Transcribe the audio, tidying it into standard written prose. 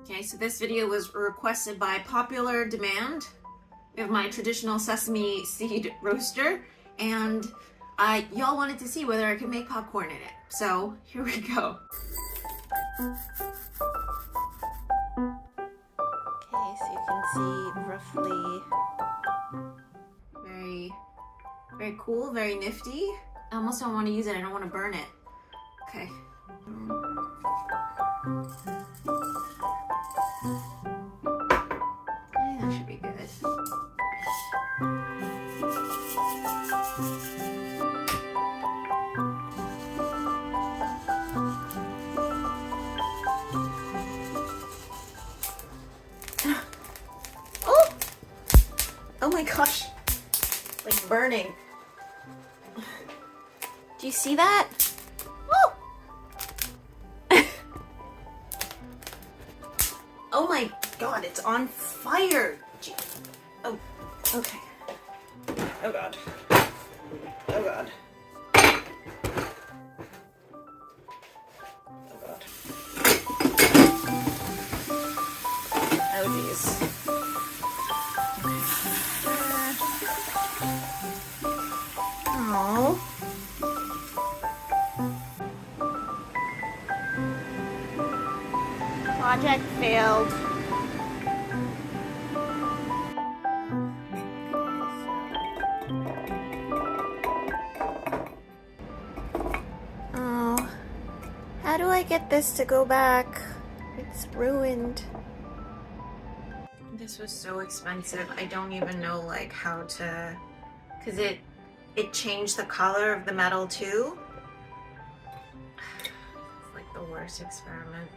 Okay, so this video was requested by popular demand. We have my traditional sesame seed roaster, and y'all wanted to see whether I could make popcorn in it. So here we go. Okay, so you can see roughly. Very cool, very nifty. I almost don't want to use it. I don't want to burn it. Okay. That should be good. Oh! Oh my gosh. Like burning. Do you see that? Oh! Oh my god, it's on fire! Oh, okay. Oh god. Oh god. Oh god. Oh geez. Oh. Project failed. Oh, how do I get this to go back? It's ruined. This was so expensive. I don't even know like how to, because it changed the color of the metal too. It's like the worst experiment.